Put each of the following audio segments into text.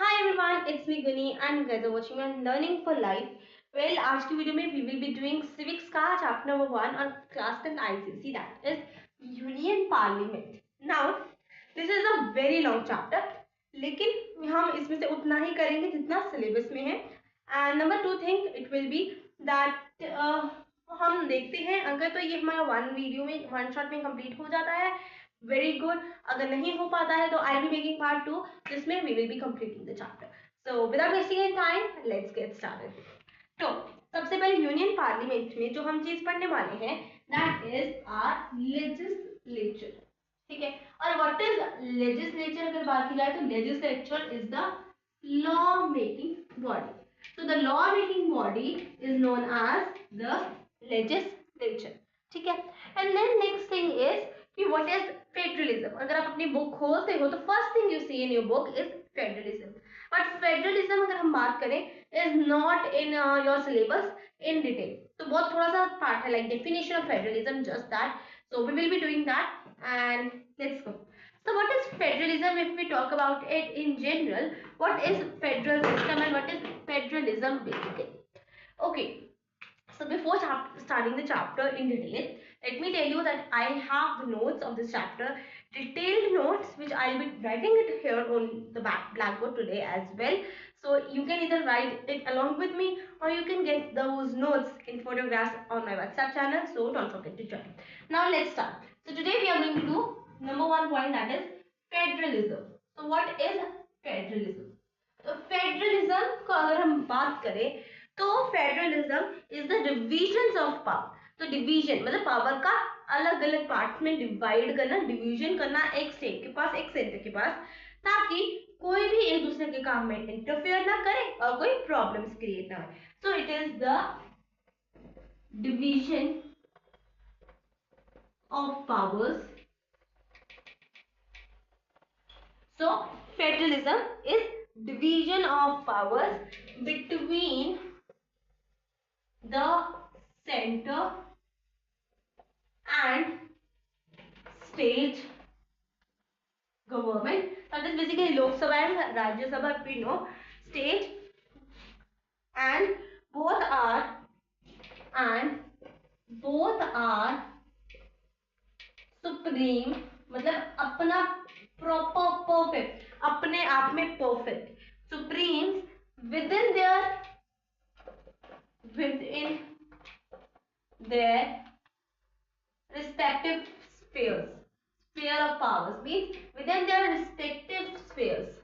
Hi everyone, it's me Guni and you guys are watching and learning for life. Well, आज की video में we will be doing civics का chapter number 1 on class 10 ICC, that is Union Parliament. Now, this is a very long chapter, लेकिन हम इसमें से उतना ही करेंगे जितना सिलेबस में है. And number 2 thing it will be that हम देखते हैं अगर तो ये हमारा वन वीडियो में वन शॉट में कंप्लीट हो जाता है, वेरी गुड. अगर नहीं हो पाता है तो आई बी मेकिंग पार्ट 2 जिसमें we will be completing the chapter. So without wasting any time let's get started. तो सबसे पहले यूनियन पार्लियामेंट में जो हम चीज पढ़ने वाले हैं दैट इज आवर लेजिस्लेचर. ठीक है. और व्हाट इज लेजिस्लेचर अगर बात की जाए तो legislature is the law making body. So the law making body is known as the legislature. ठीक है. And then next thing is कि what is federalism. अगर आप अपनी बुक खोलते हो तो first thing you see in your book is federalism. But federalism अगर हम बात करें is not in your syllabus in detail. तो बहुत थोड़ा सा पार्ट है like definition of federalism, just that. So we will be doing that and let's go. So what is federalism if we talk about it in general? What is federal system and what is federalism basically? Okay. So before starting the chapter in detail, let me tell you that I have the notes of this chapter, detailed notes which I will be writing it here on the blackboard today as well. So you can either write it along with me or you can get those notes in photographs on my WhatsApp channel. So don't forget to join. Now let's start. So today we are going to do number one point, that is federalism. So what is federalism? तो federalism को अगर हम बात करें तो federalism is the division of power. तो division मतलब power का अलग अलग पार्ट में डिवाइड करना, डिवीजन करना एक स्टेट के पास, एक सेंटर के पास, ताकि कोई भी एक दूसरे के काम में इंटरफेयर ना करे और कोई प्रॉब्लम्स क्रिएट ना हो. So it is the division of powers. So federalism is division of powers between the center and state government. That is basically Lok Sabha and Rajya Sabha, we know, state, and both are supreme, मतलब अपना proper perfect, अपने आप में perfect, supreme within their respective spheres. Sphere of powers means within their respective spheres.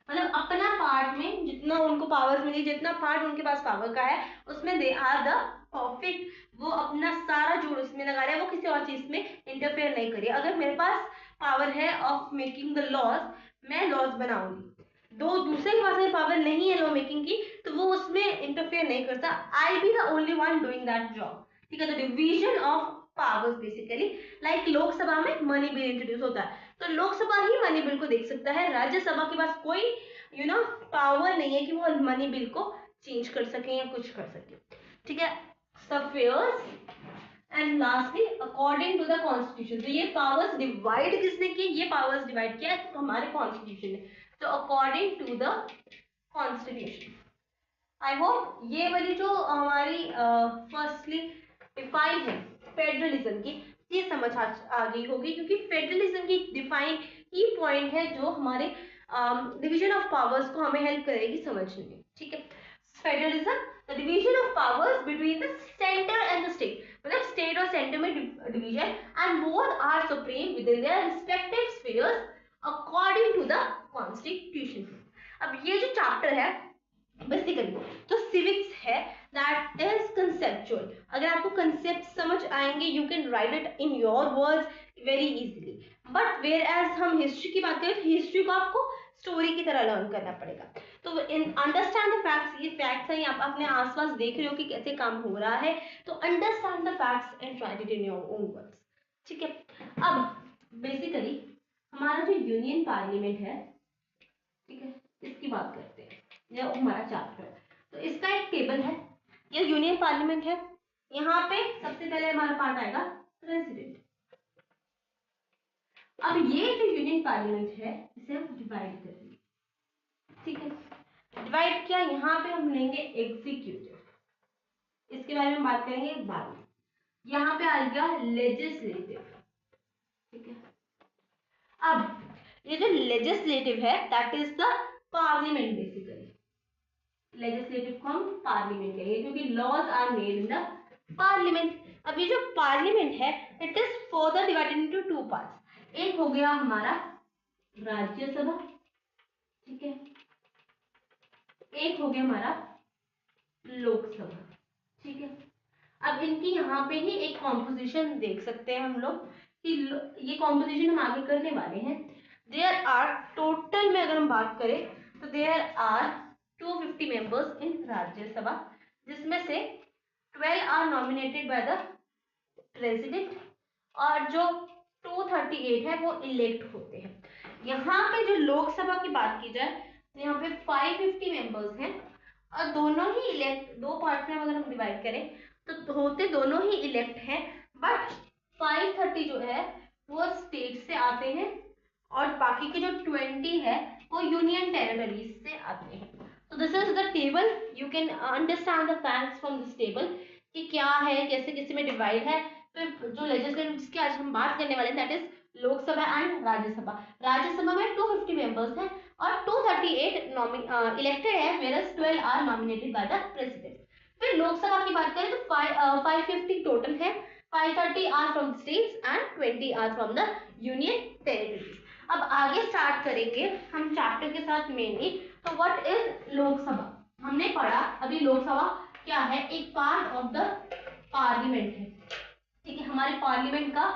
मतलब अपना part में जितना उनको पावर्स मिली, जितना पार्ट उनके पास पावर का है उसमें दे आर द परफेक्ट. वो अपना सारा जोड़ उसमें लगा रहे हैं, वो किसी और चीज में इंटरफेयर नहीं करिए. अगर मेरे पास पावर है ऑफ मेकिंग द लॉज, मैं लॉज बनाऊंगी. दो दूसरे के पास पावर नहीं है लॉ मेकिंग की तो वो उसमें इंटरफेयर नहीं करता. I be the only one doing that job. ठीक है. तो division of powers basically like Lok Sabha में मनी बिल इंट्रोड्यूस होता है तो लोकसभा ही मनी बिल को देख सकता है. राज्यसभा के पास कोई पावर नहीं है कि वो मनी बिल को चेंज कर सके या कुछ कर सके. ठीक है. Spheres and lastly according to the constitution. तो ये पावर्स डिवाइड किसने किए? ये पावर्स डिवाइड किया तो हमारे कॉन्स्टिट्यूशन ने. तो according to the constitution. I hope ये वाली जो हमारी फर्स्टली डिफाइन है फेडरलिज्म की, ये समझ आ गई होगी, क्योंकि फेडरलिज्म की डिफाइन की पॉइंट है जो हमारे डिवीजन ऑफ पावर्स को हमें हेल्प करेगी समझने में. ठीक है. Federalism the division of powers between the centre and the state. मतलब स्टेट और सेंटर में division and both are supreme within their respective spheres according to the constitution. अब ये जो चैप्टर है बेसिकली तो सिविक्स है, दैट इज कंसेप्चुअल. अगर आपको कंसेप्ट समझ आएंगे you can write it in your words very easily. But whereas हम हिस्ट्री की बात करें तो हिस्ट्री को आपको स्टोरी की तरह लर्न करना पड़ेगा. तो इन अंडरस्टैंड द फैक्ट्स. ये फैक्ट्स हैं, आप अपने आसपास देख रहे हो कि कैसे काम हो रहा है, तो understand the facts and right it in your own words. ठीक है. अब बेसिकली हमारा जो यूनियन पार्लियामेंट है, ठीक है, इसकी बात करते हैं. यह हमारा चैप्टर है तो इसका एक टेबल है. यह यूनियन पार्लियामेंट है. यहाँ पे सबसे पहले हमारा पार्ट आएगा प्रेसिडेंट. अब ये जो यूनियन पार्लियामेंट है इसे हम डिवाइड करेंगे, ठीक है। डिवाइड किया, यहाँ पे हम लेंगे एग्जीक्यूटिव, इसके बारे में बात करेंगे बाद में। यहाँ पे आ गया लेजिस्लेटिव, ठीक है। अब ये जो लेजिस्लेटिव है that is the parliament basically, legislative को हम पार्लियामेंट कहेंगे क्योंकि laws are made in the parliament. अब ये जो पार्लियामेंट है it is further divided into two parts. एक हो गया हमारा राज्यसभा, ठीक है, एक हो गया हमारा लोकसभा, ठीक है। अब इनकी यहाँ पे ही एक कॉम्पोजिशन देख सकते हैं हम लोग कि ये कॉम्पोजिशन हम आगे करने वाले हैं। देयर आर टोटल में अगर हम बात करें तो there are 250 members in Rajya Sabha, जिसमें से 12 are nominated by the president और जो 238 है वो इलेक्ट होते हैं। यहाँ पे जो लोकसभा की बात की जाए तो यहाँ पे 550 मेंबर्स हैं और दोनों ही इलेक्ट, दो पार्ट में अगर हम डिवाइड करें तो होते दोनों ही इलेक्ट हैं, बट 530 जो है वो स्टेट से आते हैं और बाकी के जो 20 है वो यूनियन टेरिटरीज से आते हैं। तो this is the table, you can understand the facts from this table कि क्या है, कैसे किसी में डिवाइड है। तो जो लेजिस्लेटिव जिसकी आज हम बात करने वाले हैं that is Lok Sabha and Rajya Sabha. Rajya Sabha में 250 मेंबर्स हैं और 238 इलेक्टेड है, whereas 12 are nominated by the president. फिर लोकसभा की बात करें तो 550 टोटल है, 530 are from states and 20 are from the union territories. अब आगे स्टार्ट करेंगे हम चैप्टर के साथ मेनली। तो व्हाट इज लोकसभा, हमने पढ़ा अभी लोकसभा क्या है, एक पार्ट ऑफ द पार्लियामेंट है, ठीक है, हमारे पार्लियामेंट का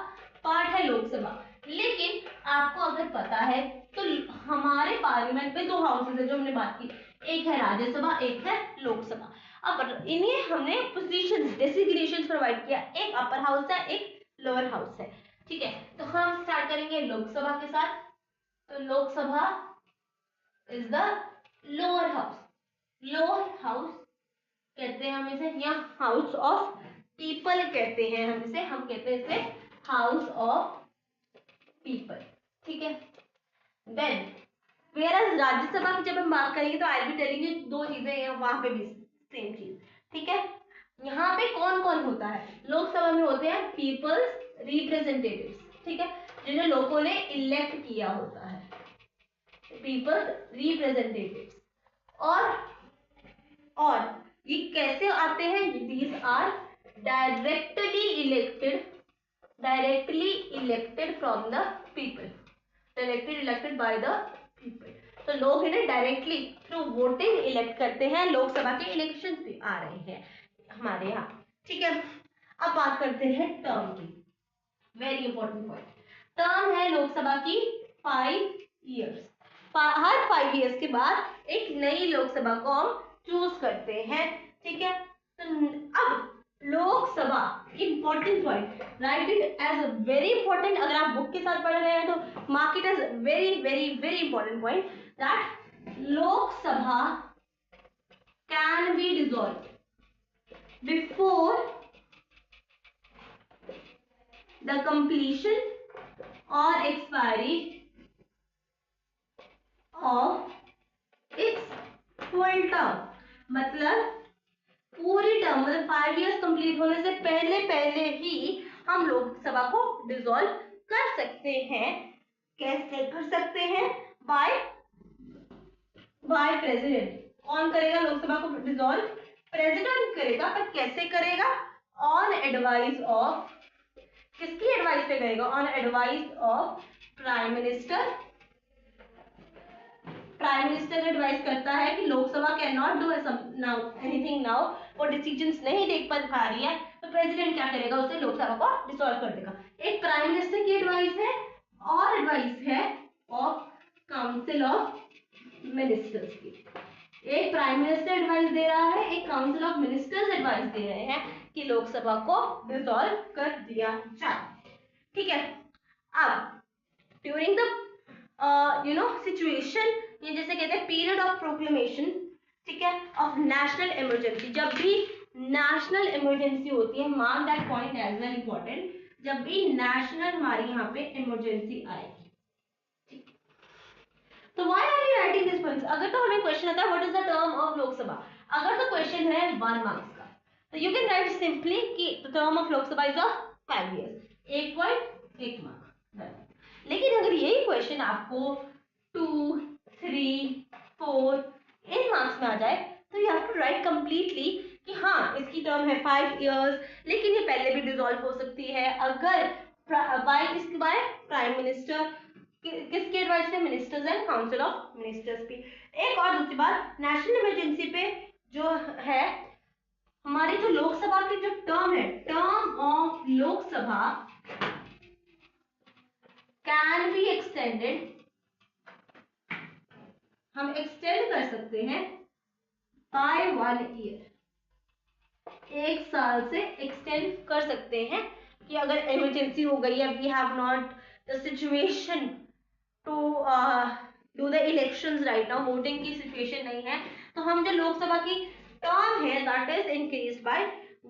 पार्ट है लोकसभा। लेकिन आपको अगर पता है तो हमारे पार्लियामेंट में दो हाउसेज है जो हमने बात की, एक है राज्यसभा एक है लोकसभा। अब इन्हें हमने पोजीशंस डेसिग्नेशंस प्रोवाइड किया, एक अपर हाउस है एक लोअर हाउस है, ठीक है। तो हम स्टार्ट करेंगे लोकसभा के साथ। तो Lok Sabha is the lower house, lower house कहते हैं हम इसे, या हाउस ऑफ पीपल कहते हैं हम इसे, हम कहते हैं इसे हाउस ऑफ पीपल, ठीक है। देन वेयर राज्यसभा की जब हम बात करेंगे तो I will be telling you दो चीजें हैं, वहां पे भी सेम चीज, ठीक है। यहाँ पे कौन कौन होता है, लोकसभा में होते हैं पीपल्स रिप्रेजेंटेटिव्स, ठीक है, जिन्हें लोगों ने इलेक्ट किया होता है, पीपल्स रिप्रेजेंटेटिव्स। और ये कैसे आते हैं, these are directly elected from the people, directly elected by the people. तो लोग इन्हें डायरेक्टली थ्रू वोटिंग इलेक्ट करते हैं, लोकसभा के इलेक्शन भी आ रहे हैं हमारे यहाँ, ठीक है। अब बात करते हैं टर्म की, वेरी इंपॉर्टेंट पॉइंट। टर्म है लोकसभा की 5 इयर्स, हर 5 इयर्स के बाद एक नई लोकसभा को हम चूज करते हैं, ठीक है। तो अब Lok Sabha important point, write it as a very important, अगर आप बुक के साथ पढ़ रहे हैं तो mark it as very very very important point that Lok Sabha can be dissolve before the completion or expiry of its full term। मतलब पूरी टर्म, मतलब 5 इयर्स कंप्लीट होने से पहले पहले ही हम लोकसभा को डिसॉल्व कर सकते हैं। कैसे कर सकते हैं, बाय प्रेसिडेंट। कौन करेगा लोकसभा को डिसॉल्व, प्रेसिडेंट करेगा, पर कैसे करेगा, ऑन एडवाइस ऑफ, किसकी एडवाइस पे करेगा, on advice of prime minister. Prime minister advice करता है कि Lok Sabha can not do anything now, वो डिसीजंस नहीं देख पा रही है, तो प्रेसिडेंट क्या करेगा, उसे लोकसभा को डिसॉल्व कर देगा। एक प्राइम मिनिस्टर की एडवाइस है और एडवाइस है ऑफ काउंसिल ऑफ मिनिस्टर्स की। एक प्राइम मिनिस्टर एडवाइस दे रहा है, एक काउंसिल ऑफ मिनिस्टर्स एडवाइस दे रहे हैं कि लोकसभा को डिसॉल्व कर दिया जाए, ठीक है। अब ड्यूरिंग द सिचुएशन, ये जैसे कहते हैं पीरियड ऑफ प्रोक्लेमेशन, ठीक है, ऑफ नेशनल इमरजेंसी, जब भी नेशनल इमरजेंसी होती है, mark that point as well important, जब भी नेशनल हमारी यहाँ पे इमरजेंसी आएगी। तो why are you writing this points? अगर तो हमें क्वेश्चन आता है what is the term of Lok Sabha, अगर तो क्वेश्चन है 1 मार्क्स का, तो यू कैन राइट सिंपली कि the term of Lok Sabha is of 5 years, 1.1 mark. लेकिन अगर यही क्वेश्चन आपको 2, 3, 4 इन मार्क्स में आ जाए तो you have to write completely कि हाँ इसकी टर्म है 5 years, लेकिन ये पहले भी डिसॉल्व हो सकती है अगर बाय प्राइम मिनिस्टर, किसके एडवाइस पे? Ministers and council of ministers पे। एक और दूसरी बात, नेशनल इमरजेंसी पे जो है हमारी जो लोकसभा की जो टर्म है, term of Lok Sabha can be extended, हम एक्सटेंड कर सकते हैं बाय 1 year, 1 साल से एक्सटेंड कर सकते हैं कि अगर इमरजेंसी हो गई है, we have not the situation to do the elections right now, voting की सिचुएशन नहीं है, तो हम जो लोकसभा की टर्म है that is increase by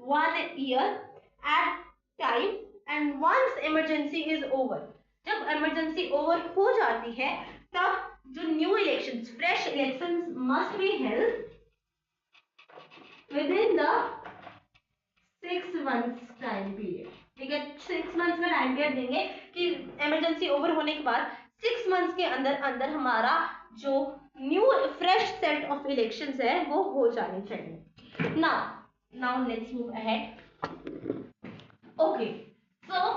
1 year at time, and once emergency is over, जब इमरजेंसी ओवर हो जाती है तब जो new elections, fresh elections must be held within the 6 months time period. ठीक है, 6 months का टाइम पीरियड देंगे कि इमरजेंसी ओवर होने के बाद 6 months के अंदर अंदर हमारा जो new fresh set of elections है वो हो जाने चाहिए। Now let's move ahead. Okay, so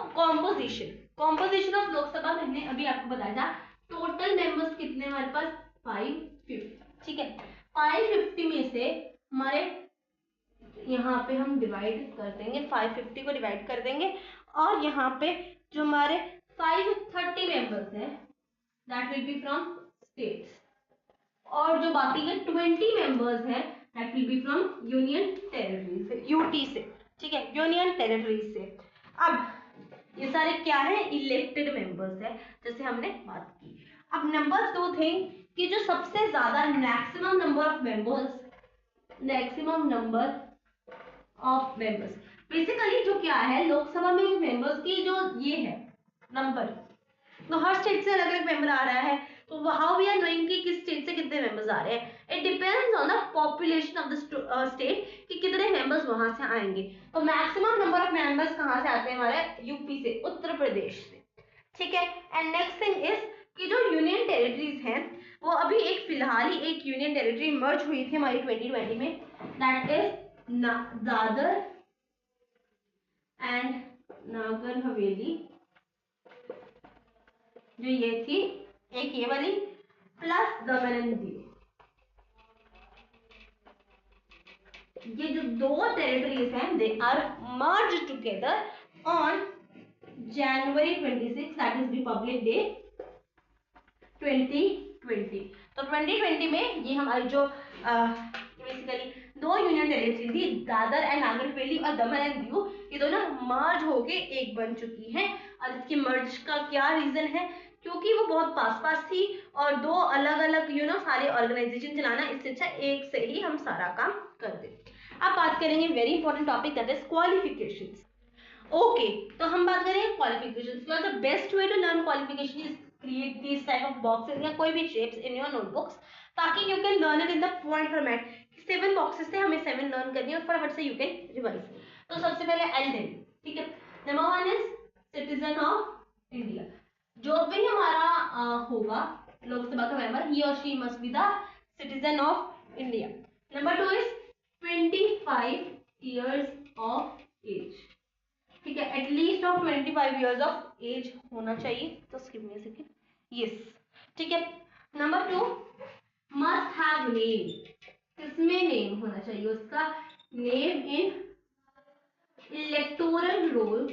composition of Lok Sabha मैंने अभी आपको बताया था, टोटल मेंबर्स कितने हमारे पास? 550। ठीक है, 550 में से हमारे यहाँ पे हम डिवाइड कर देंगे, 550 को डिवाइड कर देंगे, और यहाँ पे जो हमारे 530 मेंबर्स हैं that will be from states, और जो बाकी के 20 मेंबर्स हैं that will be from union territories से, यूटी से। ठीक है, यूनियन टेरिटरीज से। अब ये सारे क्या है? इलेक्टेड मेंबर्स है, जैसे हमने बात की। अब नंबर 2 थिंग कि जो सबसे ज्यादा maximum number of members, basically जो क्या है लोकसभा में मेंबर्स की जो ये है नंबर, तो हर स्टेट से अलग अलग मेंबर आ रहा है, तो हाउ वी आर नोइंग कि किस स्टेट से कितने मेंबर्स आ रहे हैं? It depends on the population of the state कि कितने मेंबर्स वहां से आएंगे। तो मैक्सिमम नंबर ऑफ मेंबर्स कहां से आते हैं? हमारे यूपी से, उत्तर प्रदेश से। ठीक है, एंड नेक्स्ट थिंग इज कि जो यूनियन टेरिटरीज हैं वो अभी एक फिलहाल ही एक यूनियन टेरिटरी मर्ज हुई थी हमारी 2020 में, that is Dadar and Nagar Haveli, जो ये थी एक ये वाली, प्लस दमन एंड दीव। ये जो दो टेरिटरीज हैं they are merge together on January 26, that is republic day 2020। तो 2020 में ये हमारी जो बेसिकली दो यूनियन टेरिटरी थी, दादर एंड नागर हवेली और दमन एंड दीव, ये दोनों मर्ज होके एक बन चुकी हैं। और इसकी मर्ज का क्या रीजन है? क्योंकि वो बहुत पास पास थी और दो अलग अलग सारे ऑर्गेनाइजेशन चलाना, इससे अच्छा एक से ही हम सारा काम कर दे। अब बात करेंगे very important topic that is qualifications. Okay, तो हम बात करेंगे qualifications. The best way to learn qualification is create this type of boxes या कोई भी शेप्स इन योर नोटबुक्स, ताकि you can learn it in the point format. 7 boxes थे, हमें 7 लर्न करनी है और फटाफट से यू कैन रिवाइज। तो सबसे पहले एल, ठीक है, number 1 is citizen of India. जो भी हमारा होगा लोकसभा का मेंबर, ही और she must be the citizen of India. Number 2 is 25 years of age. ठीक है, at least of 25 years of age होना चाहिए। तो give me a second, yes, ठीक है। नंबर 2 मस्ट हैव नेम, किसमें नेम होना चाहिए उसका? Name in electoral rolls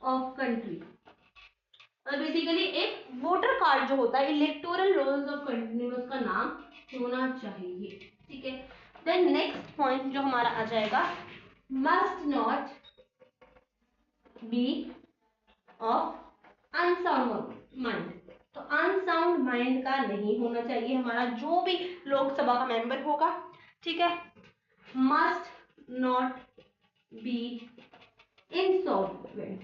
of country. और बेसिकली एक वोटर कार्ड जो होता है इलेक्टोरल रोल्स ऑफ कंट्री में उसका नाम होना चाहिए। ठीक है, देन नेक्स्ट पॉइंट जो हमारा आ जाएगा, must not be of unsound mind. तो अनसाउंड माइंड का नहीं होना चाहिए हमारा जो भी लोकसभा का मेंबर होगा। ठीक है, मस्ट नॉट बी इंसॉल्वेंट।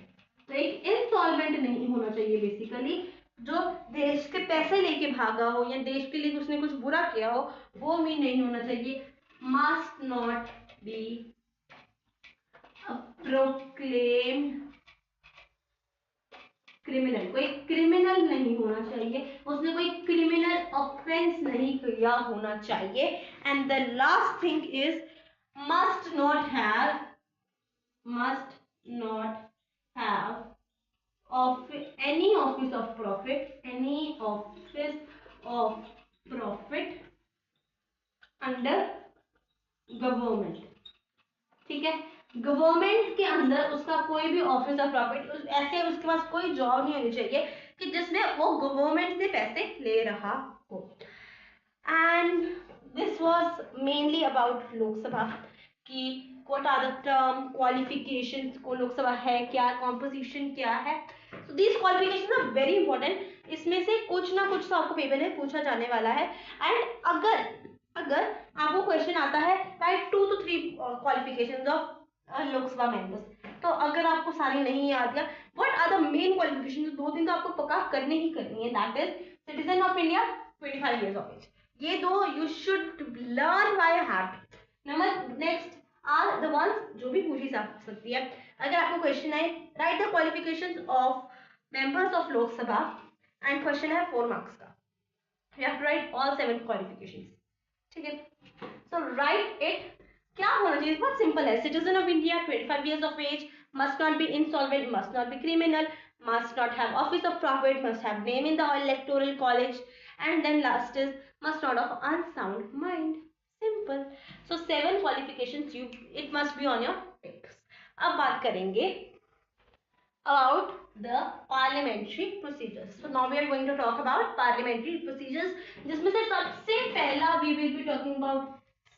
तो एक इंसॉल्वेंट नहीं होना चाहिए बेसिकली, जो देश के पैसे लेके भागा हो या देश के लिए उसने कुछ बुरा किया हो, वो भी नहीं होना चाहिए। Must not be proclaimed criminal, कोई क्रिमिनल नहीं होना चाहिए, उसने कोई क्रिमिनल ऑफेंस नहीं किया होना चाहिए। And the last thing is must not have, must not have of any office of profit, any office of profit under government. ठीक है, गवर्नमेंट के अंदर उसका कोई भी ऑफिस ऑफ प्रॉफिट, ऐसे उसके पास कोई जॉब नहीं होनी चाहिए कि जिसमें वो गवर्नमेंट से पैसे ले रहा हो। And this was mainly about Lok Sabha कि what are the term qualifications, को लोकसभा है क्या, कॉम्पोजिशन क्या है। So these qualification are very important, इसमें से कुछ ना कुछ तो आपको पेपर में पूछा जाने वाला है। एंड अगर अगर आपको क्वेश्चन आता है write 2 to 3 qualifications of Lok Sabha members, तो अगर आपको सारी नहीं याद या what are the main qualification, दो दिन तो आपको पक्का करनी ही करनी है, that is citizen of India, 25 years of age। ये दो you should learn by heart. Number next are the ones जो भी पूछी जा सकती है। अगर आपको क्वेश्चन है write the qualifications of members of Lok Sabha and question है 4 मार्क्स का, you have to write all 7 qualifications. ठीक है, सो राइट इट। क्या होना चाहिए, बहुत सिंपल है। Citizen of India, 25 years of age, must not be insolvent, must not be criminal, must not have office of profit, must have name in the electoral college, and then last is must not have unsound mind। Simple। So 7 qualifications you it must be on your picks। अब बात करेंगे about the parliamentary procedures। So now we are going to talk about parliamentary procedures, जिसमें से सबसे पहला we will be talking about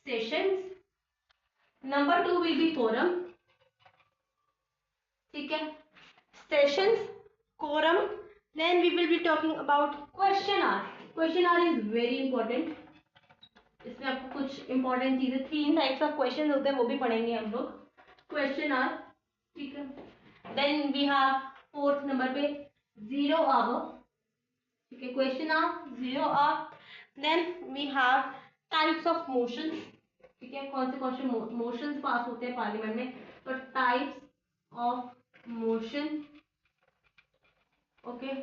sessions, number 2 will be quorum। ठीक है, sessions, quorum, then we will be talking about question hour। question hour is very important, इसमें आपको कुछ important चीजें, 3 टाइप्स ऑफ क्वेश्चन होते हैं वो भी पढ़ेंगे हम लोग, क्वेश्चन आर। ठीक है, then we have 4th number पे 0 आवर। ठीक है, question or 0 hour. Then we have types of motions. ठीक है, कौन से मोशंस पास होते हैं पार्लियामेंट में, तो टाइप्स ऑफ मोशन। ओके,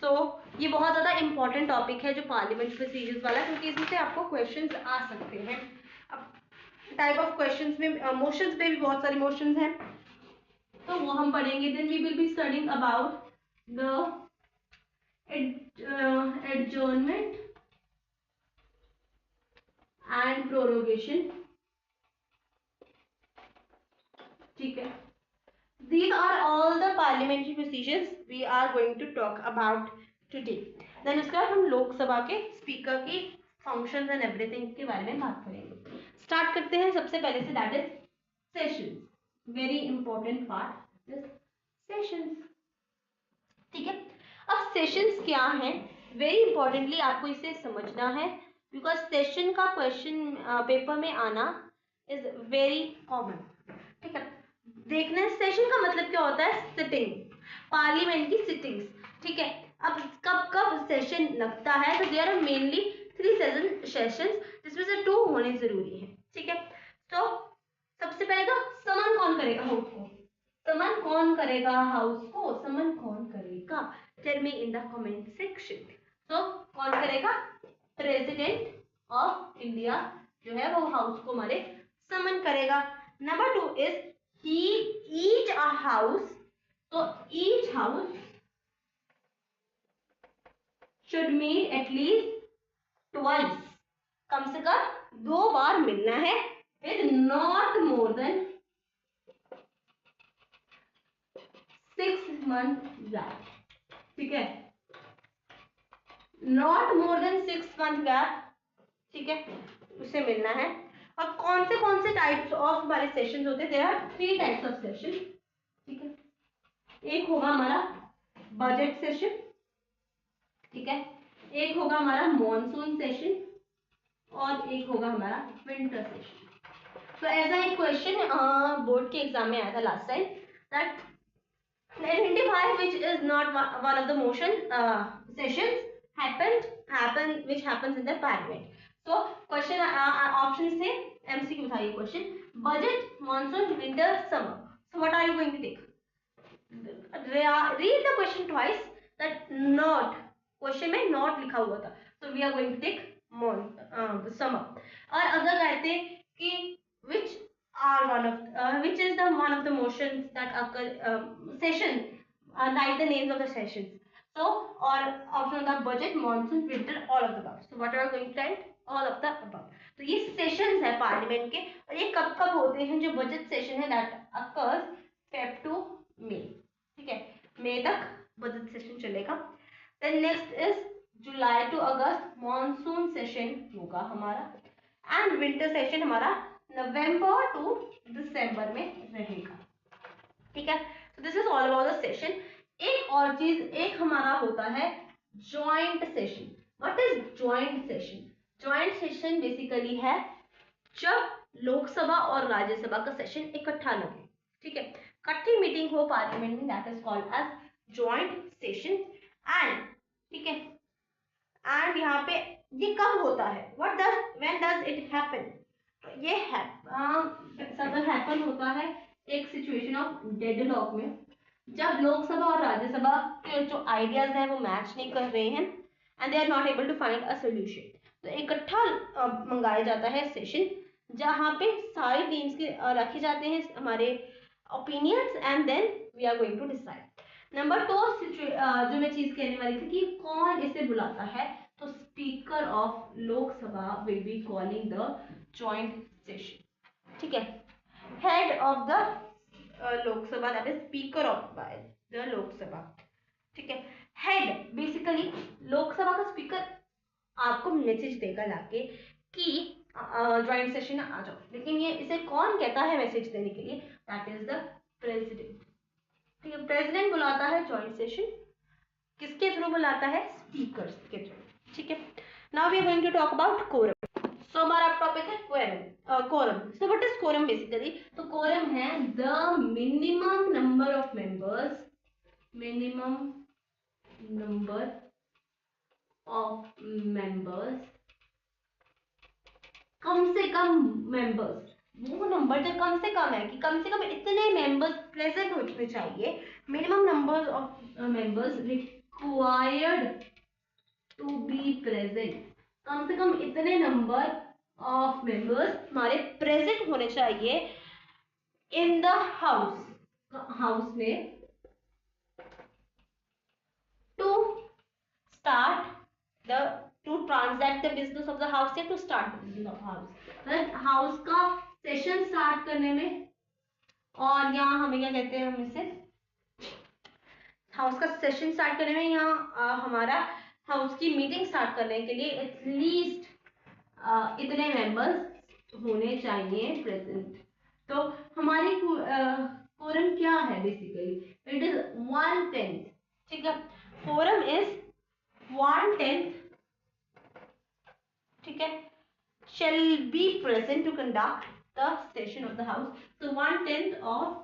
सो ये बहुत ज़्यादा इंपॉर्टेंट टॉपिक है जो पार्लियामेंट प्रोसीजर्स वाला, क्योंकि इसमें से आपको क्वेश्चंस आ सकते हैं। अब टाइप ऑफ क्वेश्चंस में मोशंस पे भी बहुत सारे मोशंस हैं, तो वो हम पढ़ेंगे। Then we will be studying about the adjournment and prorogation. ठीक है, these are all the parliamentary procedures we are going to talk about today। then उसके बाद हम लोकसभा के स्पीकर की फंक्शंस एंड एवरीथिंग के बारे में बात करेंगे। स्टार्ट करते हैं सबसे पहले से, that is sessions. Very important part is sessions. ठीक है, अब सेशंस क्या है, वेरी इंपॉर्टेंटली आपको इसे समझना है, बिकॉज सेशन का क्वेश्चन पेपर में आना इज वेरी कॉमन। ठीक है, देखना है सेशन का मतलब क्या होता है, सिटिंग, पार्लियामेंट की सिटिंग्स। ठीक है, अब कब कब सेशन लगता है, तो देयर आर मेनली 3 सेशंस, जिसमें से 2 होने जरूरी है। ठीक है, तो सबसे पहले तो समन कौन करेगा हाउस को, समन कौन करेगा हाउस को, समन कौन करेगा, tell me in the comment section. तो कौन करेगा, प्रेसिडेंट ऑफ इंडिया जो है वो हाउस को हमारे समन करेगा। Number 2 is he each a house, so each house should meet at least twice, कम से कम 2 बार मिलना है, with not more than 6 month gap। ठीक है, not more than 6 month gap। ठीक है, उसे मिलना है। और कौन से टाइप्स ऑफ हमारे सेशंस होते हैं, there are 3 types of session. ठीक है, एक होगा हमारा बजट सेशन। ठीक है, एक होगा हमारा मॉनसून सेशन, और एक होगा हमारा विंटर सेशन। तो ऐसा एक क्वेश्चन बोर्ड के एग्जाम में आया था last time that identify which is not one of the motion sessions which happens in the parliament. So question option से MCQ था ये question. Budget, monsoon, winter, summer. So what are you going to take? Read the question twice. That not question में not लिखा हुआ था. So we are going to take summer. और अगर कहते कि which are which is the one of the motions that occur session, write the names of the sessions. So or option होता budget, monsoon, winter, all of the above. So what are we going to write? All of the above. तो ये sessions है parliament के और ये कब कब होते हैं? जो बजट सेशन है that occurs Feb to May. ठीक है, मई तक बजट सेशन चलेगा. Then next is July to August monsoon session होगा हमारा एंड विंटर सेशन हमारा नवंबर टू दिसंबर में रहेगा. ठीक है, so this is all about the session. एक और चीज एक हमारा होता है joint session. What is joint session? Joint session basically है जब लोकसभा और राज्यसभा का सेशन इकट्ठा लगे. ठीक है, इकट्ठी मीटिंग हो पार्लियामेंट में, that is called as joint session. And ठीक है, एंड यहाँ पे ये कब होता है? When does it happen? ये हैपन होता है एक सिचुएशन ऑफ डेडलॉक में, जब लोकसभा और राज्यसभा के जो आइडियाज हैं वो मैच नहीं कर रहे हैं and they are not able to find a solution. तो इकट्ठा मंगाया जाता है सेशन जहाँ पे सारी टीम्स के रखे जाते हैं हमारे opinions and then we are going to decide. Number 2 जो मैं चीज कहने वाली थी कि कौन इसे बुलाता है, तो speaker of Lok Sabha will be calling the joint session. ठीक है, head of the Lok Sabha that is speaker of the Lok Sabha. ठीक है, हेड बेसिकली लोकसभा का स्पीकर आपको मैसेज देगा लाके कि ज्वाइंट सेशन आ जाओ, लेकिन ये इसे कौन कहता है मैसेज देने के लिए? That is the president. ठीक है, प्रेसिडेंट बुलाता है ज्वाइंट सेशन. किसके थ्रू बुलाता है? स्पीकर के थ्रू. ठीक है, now we are going to talk about quorum. So हमारा टॉपिक है quorum. So what is quorum basically? तो कोरम है the minimum number of members, minimum number of members, कम से कम मेंबर्स. वो नंबर जो कम से कम है कि कम से कम इतने मेंबर्स प्रेजेंट होने चाहिए. Minimum number of members required to be present. कम से कम इतने नंबर ऑफ मेंबर्स हमारे प्रेजेंट होने चाहिए इन द हाउस में to start to transact the business of the house या to start the business of house. House का सेशन स्टार्ट करने में, और यहाँ हमें क्या कहते हैं, हम इसे हाउस का सेशन स्टार्ट करने में, यहाँ हमारा हाउस की मीटिंग स्टार्ट करने के लिए एटलीस्ट इतने मेंबर्स होने चाहिए प्रेजेंट. तो हमारी कोरम क्या है बेसिकली? It is 1/10. ठीक है, कोरम इज 1/10. ठीक है, shall be present to conduct the session of the house. So 1/10 of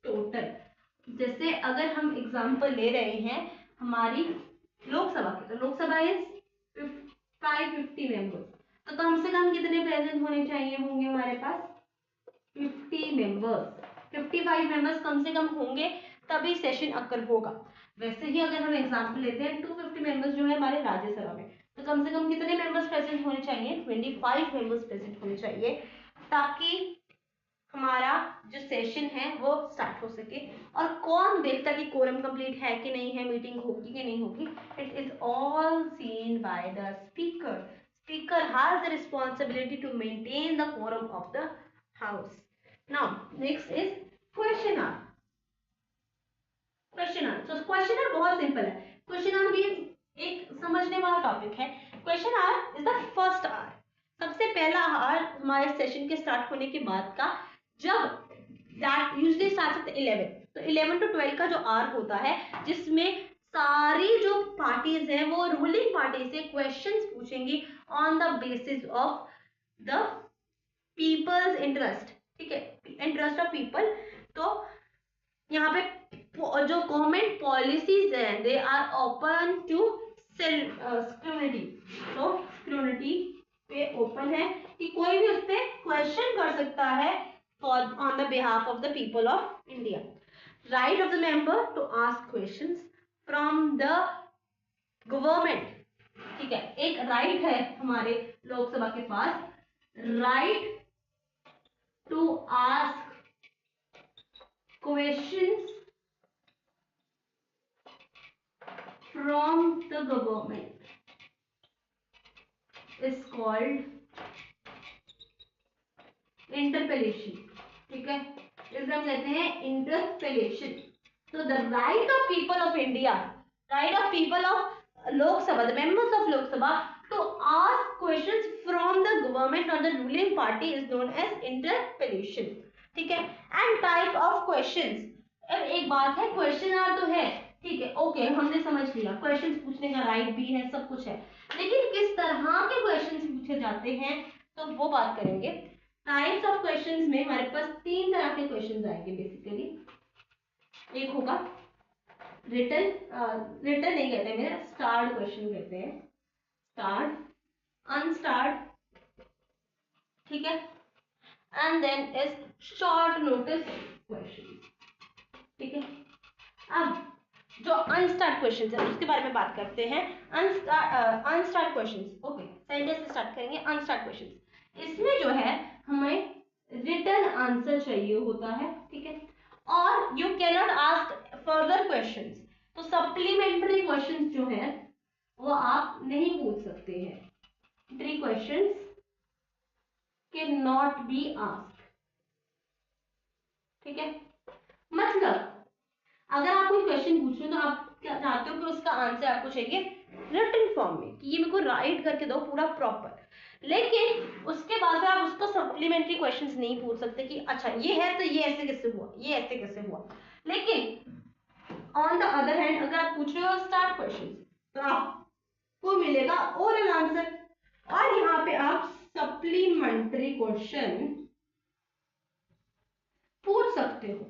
total. जैसे अगर हम एग्जांपल ले रहे हैं हमारी लोकसभा की, तो लोकसभा इज 550 मेंबर्स. तो कम से कम कितने प्रेजेंट होने चाहिए होंगे हमारे पास? 50 मेंबर्स. 55 मेंबर्स कम से कम होंगे तभी सेशन अकर होगा. वैसे ही अगर हम एग्जांपल लेते हैं 250 मेंबर्स जो है हमारे राज्यसभा में, तो कम से कम कितने मेंबर्स प्रेजेंट होने चाहिए? 25 मेंबर्स प्रेजेंट होने चाहिए ताकि हमारा जो सेशन है वो स्टार्ट हो सके. और कौन देखता कि कोरम कंप्लीट है कि नहीं है, मीटिंग होगी कि नहीं होगी? It is all seen by the speaker. Speaker has the responsibility to maintain the quorum of the house. Now next is question hour. Question hour, so question hour बहुत simple है. क्वेश्चन आवर मींस एक समझने वाला topic है. Question hour is the first hour. सबसे पहला our हमारे session के स्टार्ट होने के बाद का, जब दैट यूजुअली स्टार्ट्स एट 11. तो 11 to 12 का जो आवर होता है जिसमें सारी जो पार्टीज हैं वो रूलिंग पार्टी से क्वेश्चंस पूछेंगी on the basis of the people's interest. ठीक है, इंटरेस्ट ऑफ पीपल. तो यहाँ पे जो गवर्नमेंट पॉलिसीज हैं दे आर ओपन टू स्क्रूनिटी, तो स्क्रूनिटी पे ओपन है कि कोई भी उस पर क्वेश्चन कर सकता है for on the behalf of the people of India. Right of the member to ask questions from the government, ठीक है, एक राइट है हमारे लोकसभा के पास, right to ask questions from the government is called interpellation, ठीक है, इसे हम कहते हैं interpellation। So the right of people of India, right of people of Lok Sabha, the members of Lok Sabha to ask questions from the government or the ruling party is known as interpellation, ठीक है। And type of questions, अब एक बात है, question are तो है, ठीक है, ओके, हमने समझ लिया क्वेश्चन पूछने का राइट भी है, सब कुछ है, लेकिन किस तरह के क्वेश्चन पूछे जाते हैं तो वो बात करेंगे। टाइप्स ऑफ क्वेश्चंस में हमारे पास 3 तरह के क्वेश्चंस आएंगे बेसिकली। एक होगा रिटन, रिटन नहीं कहते मेरा, स्टार्ड क्वेश्चन कहते हैं, स्टार्ड, अनस्टार्ड, ठीक है, and then is short notice question, ठीक है। अब जो अनस्टार्ट क्वेश्चंस है उसके बारे में बात करते हैं। अनस्टार्ट क्वेश्चंस, ओके, सेंटेंस से स्टार्ट करेंगे। अनस्टार्ट क्वेश्चंस, इसमें जो है हमें रिटन आंसर चाहिए होता है, ठीक है, और you can not ask further questions, तो सप्लीमेंट्री क्वेश्चंस जो है वो आप नहीं पूछ सकते हैं। Supplementary questions can not be asked, ठीक है। मतलब अगर आप कोई क्वेश्चन पूछ रहे हो तो आप क्या चाहते हो कि उसका आंसर आपको चाहिए रिटन फॉर्म में, कि ये मेरे को राइट करके दो पूरा प्रॉपर, लेकिन उसके बाद आप उसको सप्लीमेंट्री क्वेश्चंस नहीं पूछ सकते कि अच्छा ये है तो ये ऐसे कैसे हुआ, ये ऐसे कैसे हुआ। लेकिन ऑन द अदर हैंड अगर आप पूछ रहे हो स्टार्ट क्वेश्चन तो आपको मिलेगा ओरल आंसर, और यहाँ पे आप सप्लीमेंट्री क्वेश्चन पूछ सकते हो।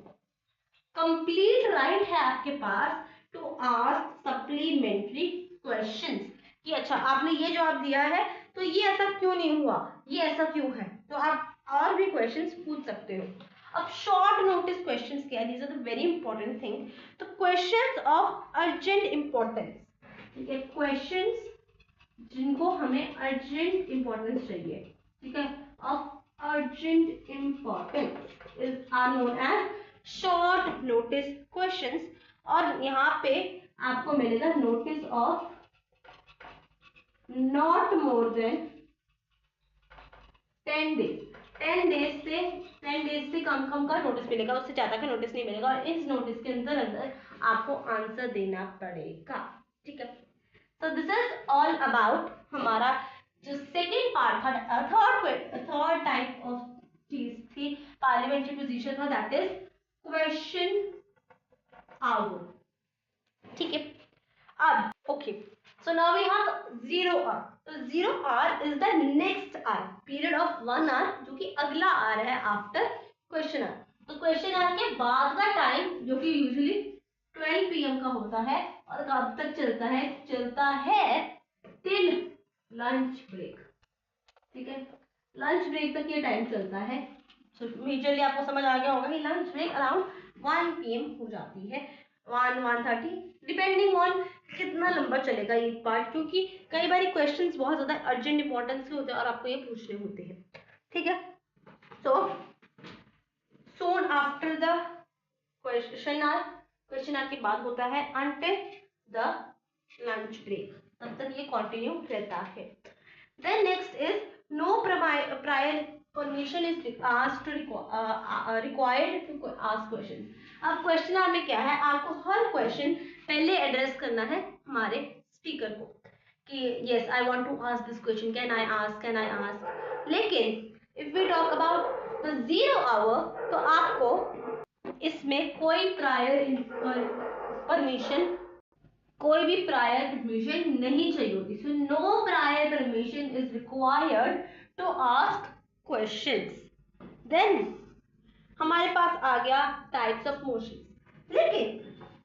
कंप्लीट राइट है आपके पास टू आस्क सप्लीमेंट्री क्वेश्चंस, कि अच्छा आपने ये जवाब दिया है तो ये ऐसा क्यों नहीं हुआ, ये ऐसा क्यों है, तो आप और भी क्वेश्चंस पूछ सकते हो। अब शॉर्ट नोटिस क्वेश्चंस क्या है, these are the very important thing, तो क्वेश्चंस ऑफ अर्जेंट इंपॉर्टेंस, ठीक है, क्वेश्चंस जिनको हमें अर्जेंट इंपॉर्टेंस चाहिए, ठीक है, of urgent importance is are known as short notice questions. और यहाँ पे आपको मिलेगा notice of not more than 10 days, 10 days से कम का नोटिस मिलेगा, उससे ज्यादा का नोटिस नहीं मिलेगा, और इस नोटिस के अंदर अंदर आपको आंसर देना पड़ेगा, ठीक है। तो दिस इज ऑल अबाउट हमारा जो सेकेंड पार्ट था, थर्ड टाइप ऑफ चीज थी पार्लियामेंट्री पोजीशन था, दैट इज क्वेश्चन आवर, ठीक है। अब okay, so now we have 0 hour, तो 0 hour is the next hour, period of 1 hour, जो कि अगला आवर है आफ्टर क्वेश्चन आवर। तो क्वेश्चन आवर के बाद का टाइम जो कि यूजुअली 12 PM का होता है, और कब तक चलता है टिल लंच ब्रेक, ठीक है, लंच ब्रेक तक ये टाइम चलता है। सो मेजरली आपको समझ आ गया होगा कि लंच ब्रेक अराउंड 1 PM हो जाती है, 1-1:30, डिपेंडिंग ऑन कितना लंबा चलेगा ये पार्ट, क्योंकि कई बार क्वेश्चंस बहुत ज्यादा अर्जेंट इंपॉर्टेंस के होते हैं और आपको ये पूछने होते हैं, ठीक है। So soon after the question hour के बाद होता है अंटिल द लंच ब्रेक, तब तक ये कंटिन्यू रहता है। Then next is no prior permission is required to ask question. अब क्वेश्चन आवर में क्या है, आपको हर क्वेश्चन पहले एड्रेस करना है हमारे स्पीकर को कि yes I want to ask this question, can I ask. लेकिन if we talk about the 0 hour तो आपको इसमें कोई भी प्रायर परमिशन नहीं चाहिए होती। So no prior permission is required to ask questions. Then हमारे पास आ गया टाइप्स ऑफ मोशंस। लेकिन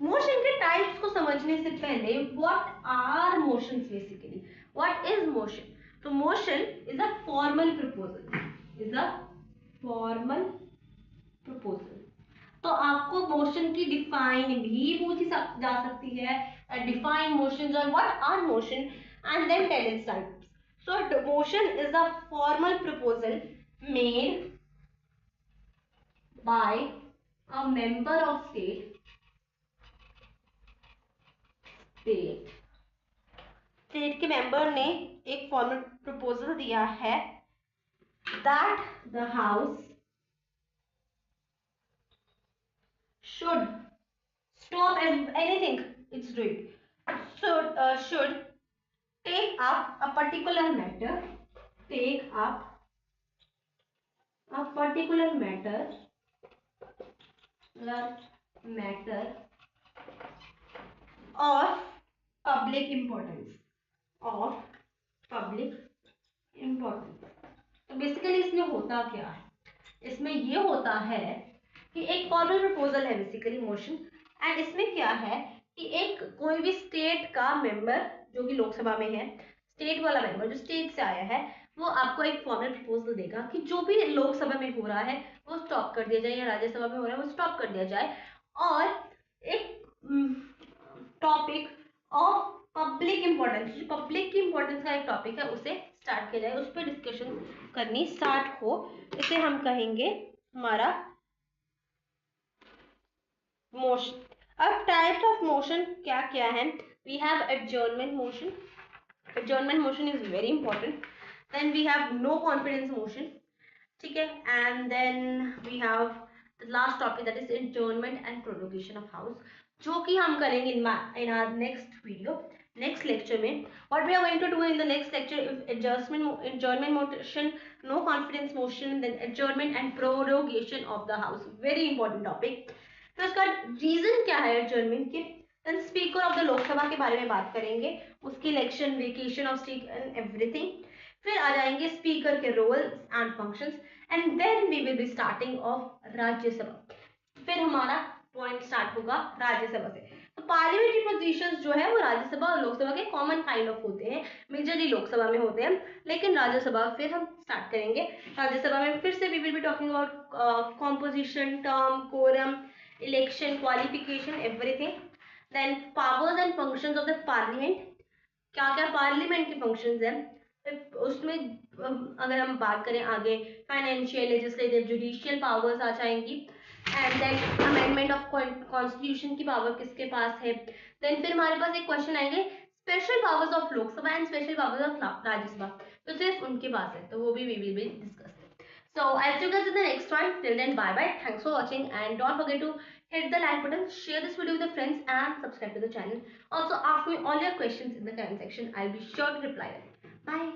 मोशन के टाइप्स को समझने से पहले what are motions basically, what is motion? तो motion is a formal proposal, is a formal proposal. तो आपको मोशन की डिफाइन भी पूछी जा सकती है, डिफाइन मोशंस और what are motion and then tell its types. So motion is a formal proposal made by a member of state के मेंबर ने एक फॉर्मल प्रपोजल दिया है that the house should stop anything it's doing, should take up a particular matter, take up a particular matter of public importance, of public importance। तो basically इसमें होता क्या है? इसमें ये होता है कि एक फॉर्मल प्रपोजल है बेसिकली मोशन, एंड इसमें क्या है कि एक कोई भी स्टेट का मेंबर जो कि लोकसभा में है, स्टेट वाला मेंबर जो स्टेट से आया है, वो आपको एक फॉर्मल प्रपोजल देगा कि जो भी लोकसभा में हो रहा है वो स्टॉप कर दिया जाए, या राज्यसभा में हो रहा है वो स्टॉप कर दिया जाए, और एक टॉपिक ऑफ पब्लिक इंपॉर्टेंस, जो पब्लिक की इंपॉर्टेंस का एक टॉपिक है उसे स्टार्ट किया जाए, उस पर डिस्कशन करनी स्टार्ट हो, इसे हम कहेंगे हमारा मोशन। अब टाइप्स ऑफ मोशन क्या क्या है? We have adjournment motion, adjournment motion is very important. Then we have no confidence motion, ठीक है, and then we have the last topic that is adjournment and prorogation of house, जो कि हम करेंगे in our next video, next lecture में। what we are going to do in the next lecture is adjournment motion, no confidence motion, then adjournment and prorogation of the house, very important topic। तो इसका reason क्या है adjournment के, then speaker of the Lok Sabha के बारे में बात करेंगे, उसकी election, vacation of state and everything, फिर आ जाएंगे स्पीकर के roles and functions, and then we will be starting of Rajya Sabha, फिर हमारा पॉइंट स्टार्ट होगा राज्यसभा से। तो पार्लियामेंट्री पोजीशंस जो है वो राज्यसभा और लोकसभा के कॉमन काइंड ऑफ होते हैं, मेजरली लोकसभा में होते हैं, लेकिन राज्यसभा फिर हम स्टार्ट करेंगे। राज्यसभा में फिर से we will be talking about composition, term, quorum, election, qualification, everything. Then powers and functions of the parliament, क्या क्या पार्लियामेंट के फंक्शंस हैं उसमें, अगर हम बात करें आगे, फाइनेंशियल, लेजिस्लेटिव, जुडिशियल पावर्स आ जाएंगी, and then amendment of constitution की पावर किसके पास है। देन फिर हमारे पास एक क्वेश्चन आएंगे special powers of Lok Sabha and special powers of Rajya Sabha, तो सिर्फ उनके पास है, तो वो भी we will be discuss. So I'll see you guys in the next one. Till then, bye bye. Thanks for watching, and don't forget to hit the like button, share this video with your friends, and subscribe to the channel. Also, ask me all your questions in the comment section. I'll be sure to reply them. Bye.